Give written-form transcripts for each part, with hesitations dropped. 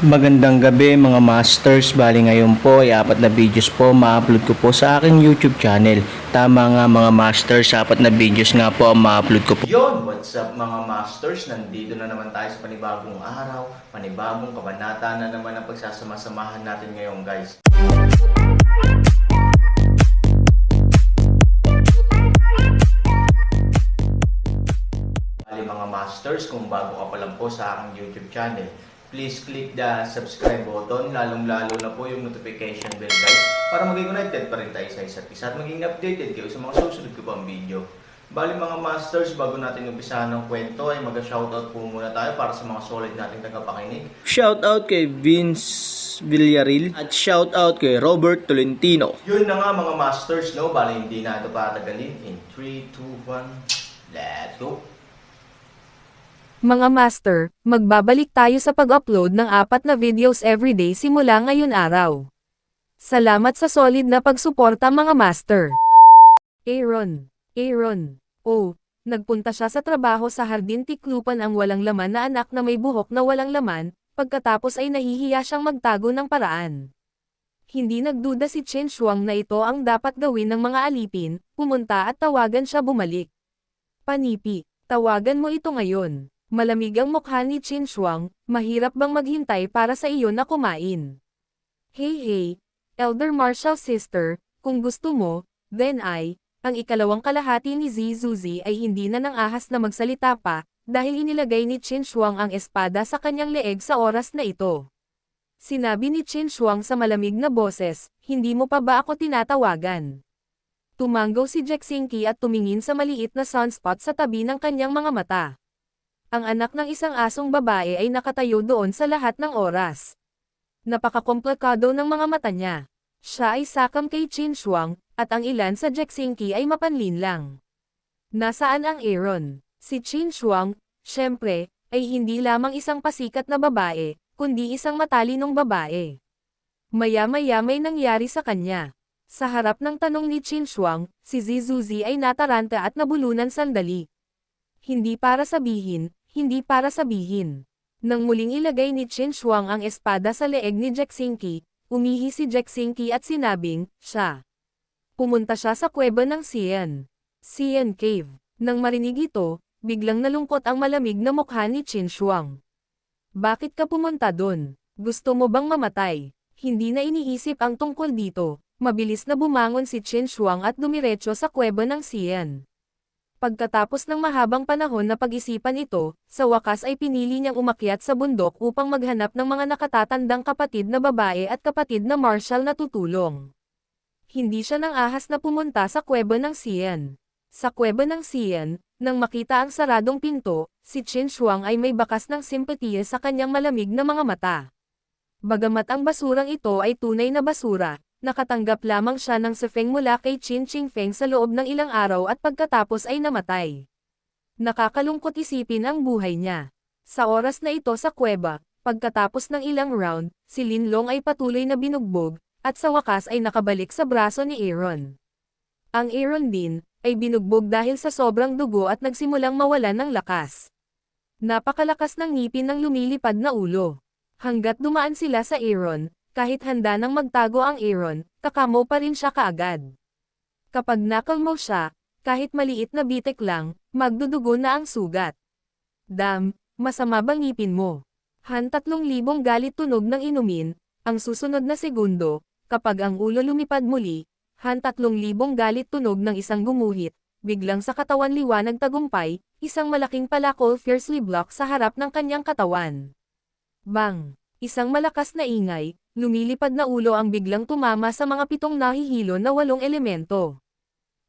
Magandang gabi mga masters, bali ngayon po ay 4 na videos po ma-upload ko po sa aking YouTube channel. Tama nga mga masters, 4 na videos nga po ang ma-upload ko po. Yon, what's up mga masters? Nandito na naman tayo sa panibagong araw, panibagong kabanata na naman ang pagsasama-samahan natin ngayon guys. Bali mga masters, kung bago ka pa lang po sa aking YouTube channel, please click the subscribe button, lalong-lalo na po yung notification bell guys, para maging connected pa rin tayo sa isa't isa at maging updated kayo sa mga susunod ko pang video. Bali mga masters, bago natin umpisahan ng kwento ay mag-shoutout po muna tayo para sa mga solid nating tagapakinig. Shoutout kay Vince Villaril at shoutout kay Robert Tolentino. Yun na nga mga masters, no? Bali hindi na ito patagalin. In 3, 2, 1, let's go! Mga master, magbabalik tayo sa pag-upload ng 4 na videos everyday simula ngayon araw. Salamat sa solid na pagsuporta mga master. Aaron. Oh, nagpunta siya sa trabaho sa Hardin Tiklupan ang walang laman na anak na may buhok na walang laman, pagkatapos ay nahihiya siyang magtago ng paraan. Hindi nagduda si Chen Shuang na ito ang dapat gawin ng mga alipin, pumunta at tawagan siya bumalik. Panipi, tawagan mo ito ngayon. Malamig ang mukha ni Chen Shuang, mahirap bang maghintay para sa iyo na kumain? Hey, Elder Marshal Sister, kung gusto mo, then ang ikalawang kalahati ni Zizuzi ay hindi na nang ahas na magsalita pa, dahil inilagay ni Chen Shuang ang espada sa kanyang leeg sa oras na ito. Sinabi ni Chen Shuang sa malamig na boses, hindi mo pa ba ako tinatawagan? Tumanggaw si Jexingki at tumingin sa maliit na sunspot sa tabi ng kanyang mga mata. Ang anak ng isang asong babae ay nakatayo doon sa lahat ng oras. Napakakomplikado ng mga mata niya. Siya ay sakam kay Chen Shuang, at ang ilan sa Jexingki ay mapanlin lang. Nasaan ang Aaron? Si Chen Shuang, syempre, ay hindi lamang isang pasikat na babae, kundi isang matalinong babae. Maya-maya may nangyari sa kanya. Sa harap ng tanong ni Chen Shuang, si Zizuzi ay nataranta at nabulunan sandali. Hindi para sabihin. Nang muling ilagay ni Chen Shuang ang espada sa leeg ni Jexingki, umihi si Jexingki at sinabing, siya. Pumunta siya sa kuweba ng Xian Cave. Nang marinig ito, biglang nalungkot ang malamig na mukha ni Chen Shuang. Bakit ka pumunta dun? Gusto mo bang mamatay? Hindi na iniisip ang tungkol dito, mabilis na bumangon si Chen Shuang at dumiretso sa kuweba ng Xian. Pagkatapos ng mahabang panahon na pag-isipan ito, sa wakas ay pinili niyang umakyat sa bundok upang maghanap ng mga nakatatandang kapatid na babae at kapatid na marshal na tutulong. Hindi siya nang ahas na pumunta sa kuweba ng Xian. Sa kuweba ng Xian, nang makita ang saradong pinto, si Chen Shuang ay may bakas ng simpatiya sa kanyang malamig na mga mata. Bagamat ang basurang ito ay tunay na basura, nakatanggap lamang siya ng sefeng mula kay Qin Qingfeng sa loob ng ilang araw at pagkatapos ay namatay. Nakakalungkot isipin ang buhay niya. Sa oras na ito sa kuweba, pagkatapos ng ilang round, si Lin Long ay patuloy na binugbog, at sa wakas ay nakabalik sa braso ni Aaron. Ang Aaron din, ay binugbog dahil sa sobrang dugo at nagsimulang mawalan ng lakas. Napakalakas ng ngipin ng lumilipad na ulo. Hanggat dumaan sila sa Aaron, kahit handa nang magtago ang Aaron, kakamo pa rin siya kaagad. Kapag nakalmo siya, kahit maliit na bitek lang, magdudugo na ang sugat. Masama bang ngipin mo? 3,000 galit tunog ng inumin, ang susunod na segundo, kapag ang ulo lumipad muli, 3,000 galit tunog ng isang gumuhit, biglang sa katawan liwanag tagumpay, isang malaking palakol fiercely block sa harap ng kanyang katawan. Bang! Isang malakas na ingay, lumilipad na ulo ang biglang tumama sa mga 7 nahihilo na 8 elemento.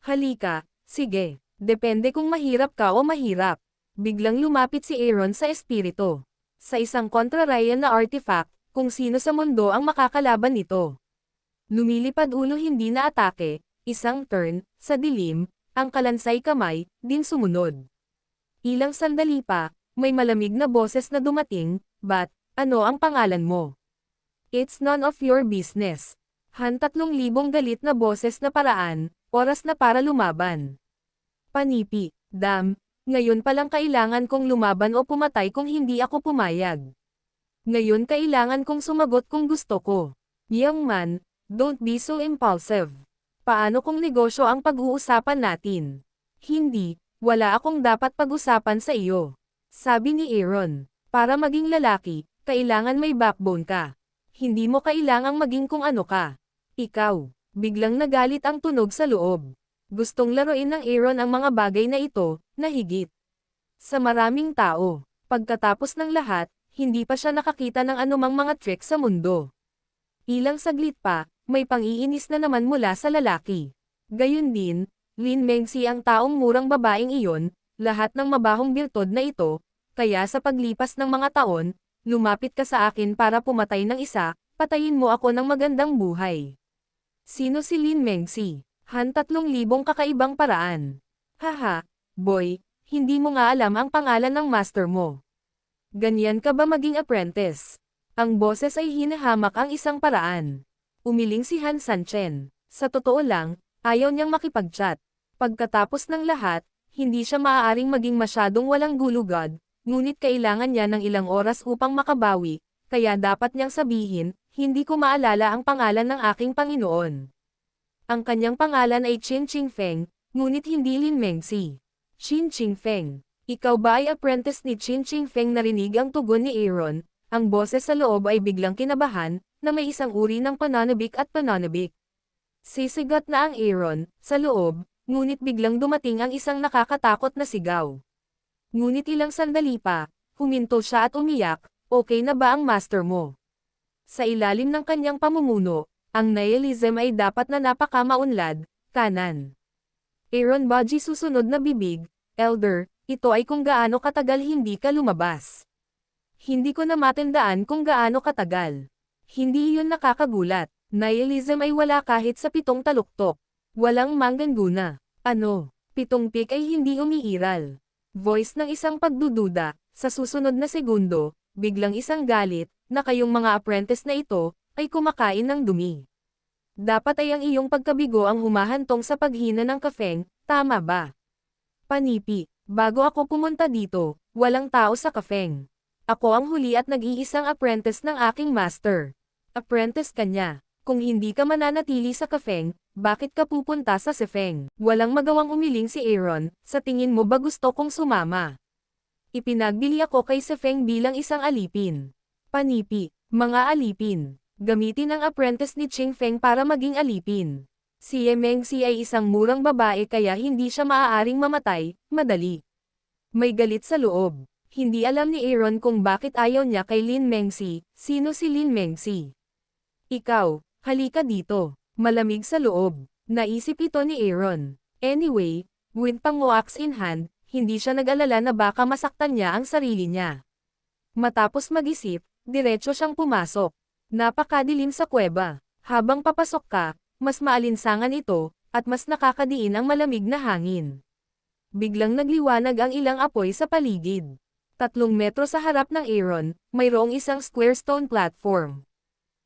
Halika, sige, depende kung mahirap ka o mahirap. Biglang lumapit si Aaron sa espiritu. Sa isang kontraryan na artifact, kung sino sa mundo ang makakalaban nito. Lumilipad ulo hindi na atake, isang turn, sa dilim, ang kalansay kamay, din sumunod. Ilang sandali pa, may malamig na boses na dumating, "But, ano ang pangalan mo?" "It's none of your business." 3,000 galit na boses na paraan, oras na para lumaban. Panipi, ngayon palang kailangan kong lumaban o pumatay kung hindi ako pumayag. Ngayon kailangan kong sumagot kung gusto ko. Young man, don't be so impulsive. Paano kung negosyo ang pag-uusapan natin? Hindi, wala akong dapat pag-usapan sa iyo. Sabi ni Aaron, para maging lalaki, kailangan may backbone ka. Hindi mo kailangang maging kung ano ka. Ikaw, biglang nagalit ang tunog sa loob. Gustong laruin ng Aaron ang mga bagay na ito, na higit sa maraming tao. Pagkatapos ng lahat, hindi pa siya nakakita ng anumang mga trick sa mundo. Ilang saglit pa, may pang-iinis na naman mula sa lalaki. Gayun din, Lin Mengsi ang taong murang babaeng iyon, lahat ng mabahong birtod na ito, kaya sa paglipas ng mga taon, lumapit ka sa akin para pumatay ng isa, patayin mo ako ng magandang buhay. Sino si Lin Mengsi? 3,000 kakaibang paraan. Haha, boy, hindi mo nga alam ang pangalan ng master mo. Ganyan ka ba maging apprentice? Ang boses ay hinahamak ang isang paraan. Umiling si Han Sanchen. Sa totoo lang, ayaw niyang makipag-chat. Pagkatapos ng lahat, hindi siya maaaring maging masyadong walang gulugad, ngunit kailangan niya ng ilang oras upang makabawi, kaya dapat niyang sabihin, hindi ko maalala ang pangalan ng aking Panginoon. Ang kanyang pangalan ay Qin Qingfeng, ngunit hindi Lin Mengsi. Qin Qingfeng, ikaw ba ay apprentice ni Qin Qingfeng? Narinig ang tugon ni Aaron, ang boses sa loob ay biglang kinabahan, na may isang uri ng pananabik at pananabik. Sisigat na ang Aaron, sa loob, ngunit biglang dumating ang isang nakakatakot na sigaw. Ngunit ilang sandali pa, huminto siya at umiyak, okay na ba ang master mo? Sa ilalim ng kanyang pamumuno, ang nihilism ay dapat na napakamaunlad, kanan. Aaron Baji susunod na bibig, Elder, ito ay kung gaano katagal hindi ka lumabas. Hindi ko na matandaan kung gaano katagal. Hindi iyon nakakagulat. Nihilism ay wala kahit sa 7 taluktok. Walang mangganguna. Ano? 7 pik ay hindi umiiral. Voice ng isang pagdududa, sa susunod na segundo, biglang isang galit, na kayong mga apprentice na ito, ay kumakain ng dumi. Dapat ay ang iyong pagkabigo ang humahantong sa paghina ng kafeng, tama ba? Panipi, bago ako pumunta dito, walang tao sa kafeng. Ako ang huli at nag-iisang apprentice ng aking master. Apprentice ka niya. Kung hindi ka mananatili sa kafeng, bakit ka pupunta sa sefeng? Walang magawang umiling si Aaron, sa tingin mo ba gusto kong sumama? Ipinagbili ako kay Sefeng bilang isang alipin. Panipi, mga alipin. Gamitin ang apprentice ni Qing Feng para maging alipin. Si Ye Mengsi ay isang murang babae kaya hindi siya maaaring mamatay, madali. May galit sa loob. Hindi alam ni Aaron kung bakit ayaw niya kay Lin Mengsi. Sino si Lin Mengsi? Ikaw, halika dito. Malamig sa loob. Naisip ito ni Aaron. Anyway, with pang-wax in hand, hindi siya nag-alala na baka masaktan niya ang sarili niya. Matapos mag-isip, diretso siyang pumasok. Napakadilim sa kuweba. Habang papasok ka, mas maalinsangan ito, at mas nakakadiin ang malamig na hangin. Biglang nagliwanag ang ilang apoy sa paligid. 3 metro sa harap ng Aaron, mayroong isang square stone platform.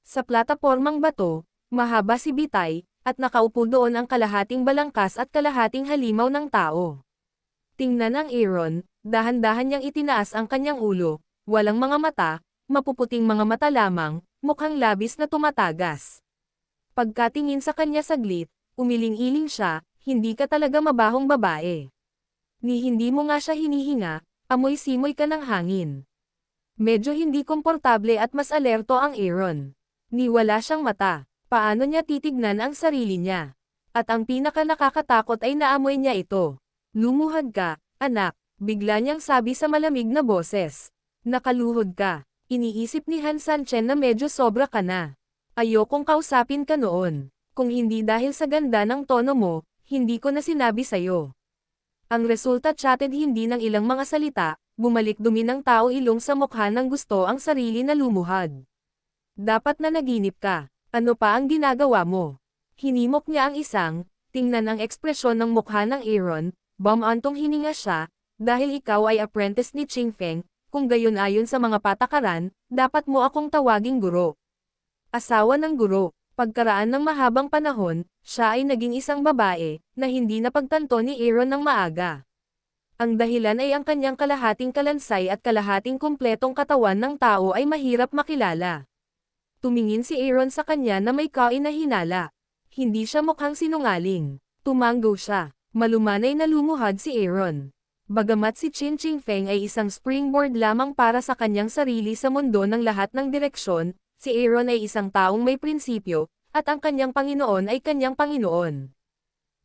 Sa platapormang bato, mahaba si Bitay, at nakaupo doon ang kalahating balangkas at kalahating halimaw ng tao. Tingnan ang Aaron, dahan-dahan niyang itinaas ang kanyang ulo, walang mga mata, mapuputing mga mata lamang, mukhang labis na tumatagas. Pagkatingin sa kanya saglit, umiling-iling siya, hindi ka talaga mabahong babae. Ni hindi mo nga siya hinihinga, amoy-simoy ka ng hangin. Medyo hindi komportable at mas alerto ang Aaron. Ni wala siyang mata, paano niya titignan ang sarili niya? At ang pinaka nakakatakot ay naamoy niya ito. Lumuhod ka, anak, bigla niyang sabi sa malamig na boses. Nakaluhod ka. Iniisip ni Han Sanchen na medyo sobra ka na. Ayokong kausapin ka noon. Kung hindi dahil sa ganda ng tono mo, hindi ko na sinabi sa'yo. Ang resulta chatted hindi ng ilang mga salita, bumalik dumi ng tao ilong sa mukha ng gusto ang sarili na lumuhad. Dapat na naginip ka. Ano pa ang ginagawa mo? Hinimok niya ang isang, tingnan ang ekspresyon ng mukha ng Aaron, bumantong hininga siya, dahil ikaw ay apprentice ni Qing Feng. Kung gayon ayon sa mga patakaran, dapat mo akong tawaging guro. Asawa ng guro, pagkaraan ng mahabang panahon, siya ay naging isang babae, na hindi napagtanto ni Aaron ng maaga. Ang dahilan ay ang kanyang kalahating kalansay at kalahating kumpletong katawan ng tao ay mahirap makilala. Tumingin si Aaron sa kanya na may kain na hinala. Hindi siya mukhang sinungaling. Tumango siya. Malumanay na lumuhad si Aaron. Bagamat si Qin Qingfeng ay isang springboard lamang para sa kanyang sarili sa mundo ng lahat ng direksyon, si Aaron ay isang taong may prinsipyo, at ang kanyang Panginoon ay kanyang Panginoon.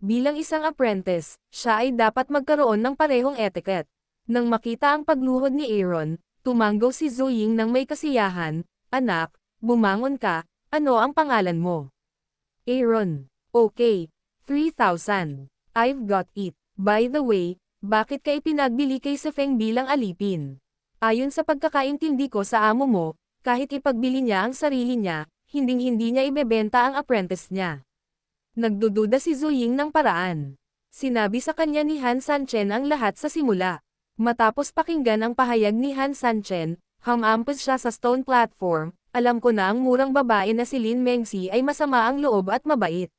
Bilang isang apprentice, siya ay dapat magkaroon ng parehong etiquette. Nang makita ang pagluhod ni Aaron, tumango si Zuying ng may kasiyahan, "Anak, bumangon ka, ano ang pangalan mo?" "Aaron." "Okay. 3,000. I've got it. By the way, bakit ka ipinagbili kay Sefeng bilang alipin? Ayon sa pagkakaintindi ko sa amo mo, kahit ipagbili niya ang sarili niya, hinding-hindi niya ibebenta ang apprentice niya." Nagdududa si Zuying ng paraan. Sinabi sa kanya ni Han Sanchen ang lahat sa simula. Matapos pakinggan ang pahayag ni Han Sanchen, humampos siya sa stone platform. "Alam ko na ang murang babae na si Lin Mengxi ay masama ang loob at mabait."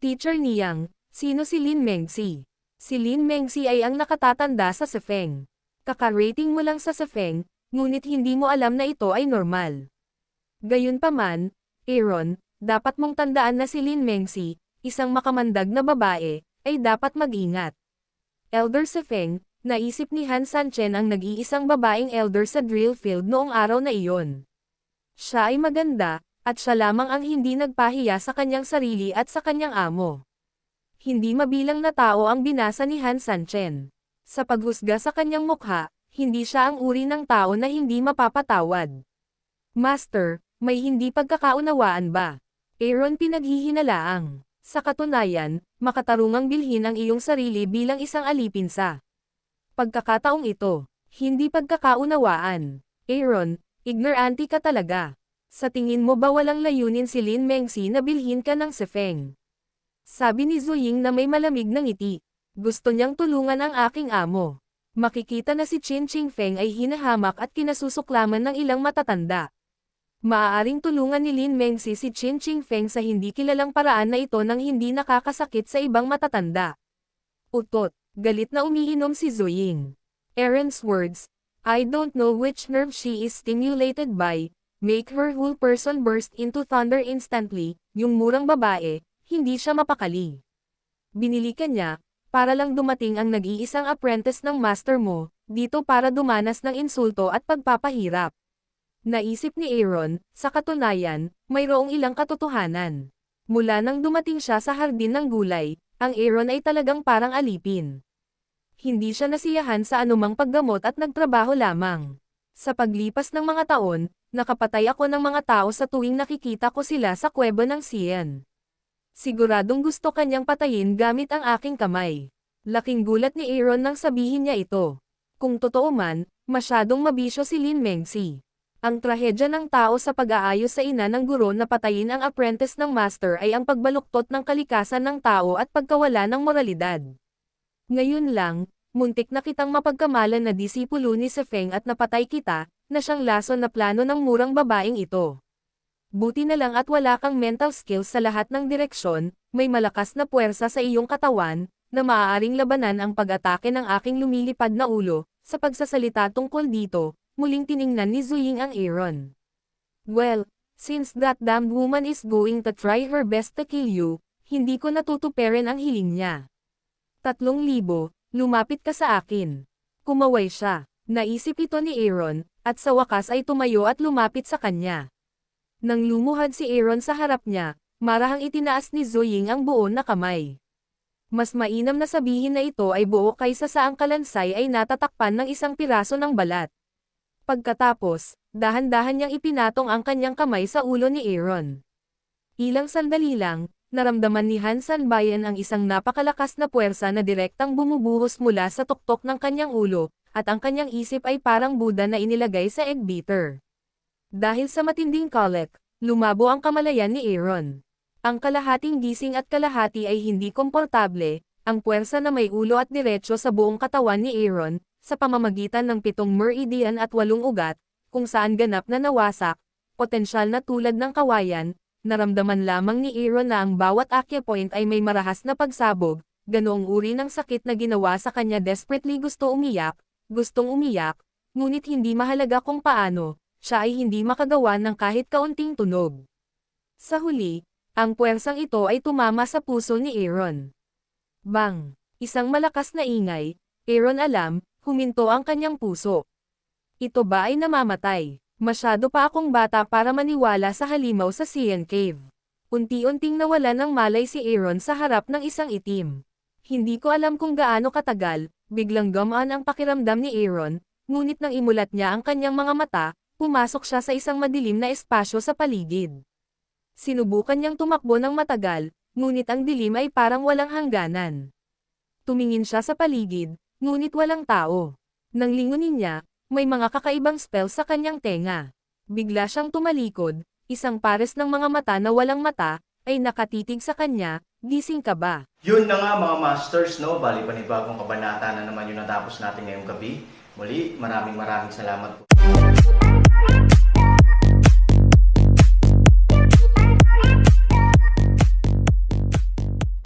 "Teacher Niyang, sino si Lin Mengxi?" "Si Lin Mengxi ay ang nakatatanda sa Sefeng. Kaka-rating mo lang sa Sefeng, ngunit hindi mo alam na ito ay normal. Gayunpaman, Aaron, dapat mong tandaan na si Lin Mengxi, isang makamandag na babae, ay dapat mag-ingat." Elder Sefeng, naisip ni Han Sanchen ang nag-iisang babaeng elder sa drill field noong araw na iyon. Siya ay maganda, at siya lamang ang hindi nagpahiya sa kanyang sarili at sa kanyang amo. Hindi mabilang na tao ang binasa ni Han Sanchen. Sa paghusga sa kanyang mukha, hindi siya ang uri ng tao na hindi mapapatawad. "Master, may hindi pagkakaunawaan ba?" Aaron pinaghihinalaang. "Sa katunayan, makatarungang bilhin ang iyong sarili bilang isang alipin sa pagkakataong ito. Hindi pagkakaunawaan. Aaron, ignorante ka talaga. Sa tingin mo ba walang layunin si Lin Mengxi na bilhin ka ng Sefeng?" Sabi ni Zuying na may malamig na ngiti. "Gusto niyang tulungan ang aking amo." Makikita na si Qin Qingfeng ay hinahamak at kinasusuklaman ng ilang matatanda. Maaaring tulungan ni Lin Mengxi si Qin Qingfeng sa hindi kilalang paraan na ito nang hindi nakakasakit sa ibang matatanda. Utot, galit na umiinom si Zuying. Aaron's words, "I don't know which nerve she is stimulated by," make her whole person burst into thunder instantly. Yung murang babae, hindi siya mapakali. Binili ka niya, para lang dumating ang nag-iisang apprentice ng master mo, dito para dumanas ng insulto at pagpapahirap. Naisip ni Aaron, sa katunayan, mayroong ilang katotohanan. Mula nang dumating siya sa hardin ng gulay, ang Aaron ay talagang parang alipin. Hindi siya nasiyahan sa anumang paggamot at nagtrabaho lamang. Sa paglipas ng mga taon, nakapatay ako ng mga tao sa tuwing nakikita ko sila sa kuweba ng Xian. Siguradong gusto kanyang patayin gamit ang aking kamay. Laking gulat ni Aaron nang sabihin niya ito. Kung totoo man, masyadong mabisyo si Lin Mengxi. Ang trahedya ng tao sa pag-aayos sa ina ng guro na patayin ang apprentice ng master ay ang pagbaluktot ng kalikasan ng tao at pagkawala ng moralidad. Ngayon lang, muntik na kitang mapagkamalan na disipulo ni Sefeng at napatay kita, na siyang lason na plano ng murang babaeng ito. Buti na lang at wala kang mental skills sa lahat ng direksyon, may malakas na puwersa sa iyong katawan, na maaaring labanan ang pag-atake ng aking lumilipad na ulo. Sa pagsasalita tungkol dito, muling tiningnan ni Zuying ang Aaron. "Well, since that damned woman is going to try her best to kill you, hindi ko natutuparin ang hiling niya. 3,000, lumapit ka sa akin." Kumaway siya. Naisip ito ni Aaron, at sa wakas ay tumayo at lumapit sa kanya. Nang lumuhad si Aaron sa harap niya, marahang itinaas ni Zuying ang buo na kamay. Mas mainam na sabihin na ito ay buo kaysa sa ang kalansay ay natatakpan ng isang piraso ng balat. Pagkatapos, dahan-dahan niyang ipinatong ang kanyang kamay sa ulo ni Aaron. Ilang sandali lang, naramdaman ni Han Sanbayan ang isang napakalakas na puwersa na direktang bumubuhos mula sa tuktok ng kanyang ulo, at ang kanyang isip ay parang Buddha na inilagay sa egg beater. Dahil sa matinding colic, lumabo ang kamalayan ni Aaron. Ang kalahating gising at kalahati ay hindi komportable, ang puwersa na may ulo at diretsyo sa buong katawan ni Aaron, sa pamamagitan ng 7 meridian at 8 ugat, kung saan ganap na nawasak, potensyal na tulad ng kawayan, naramdaman lamang ni Aaron na ang bawat acupoint ay may marahas na pagsabog, Ganoong uri ng sakit na ginawa sa kanya desperately gustong umiyak, ngunit hindi mahalaga kung paano, siya ay hindi makagawa ng kahit kaunting tunog. Sa huli, ang puwersang ito ay tumama sa puso ni Aaron. Bang! Isang malakas na ingay, Aaron alam, huminto ang kanyang puso. Ito ba ay namamatay? Masyado pa akong bata para maniwala sa halimaw sa Sian Cave. Unti-unting nawala ng malay si Aaron sa harap ng isang itim. Hindi ko alam kung gaano katagal, biglang gumaan ang pakiramdam ni Aaron, ngunit nang imulat niya ang kanyang mga mata, pumasok siya sa isang madilim na espasyo sa paligid. Sinubukan niyang tumakbo ng matagal, ngunit ang dilim ay parang walang hangganan. Tumingin siya sa paligid, ngunit walang tao. Nang lingunin niya, may mga kakaibang spell sa kanyang tenga. Bigla siyang tumalikod, isang pares ng mga mata na walang mata, ay nakatitig sa kanya, gising ka ba? Yun na nga mga masters, no? Bali panibagong kabanata na naman yung natapos natin ngayong gabi. Muli, maraming salamat po.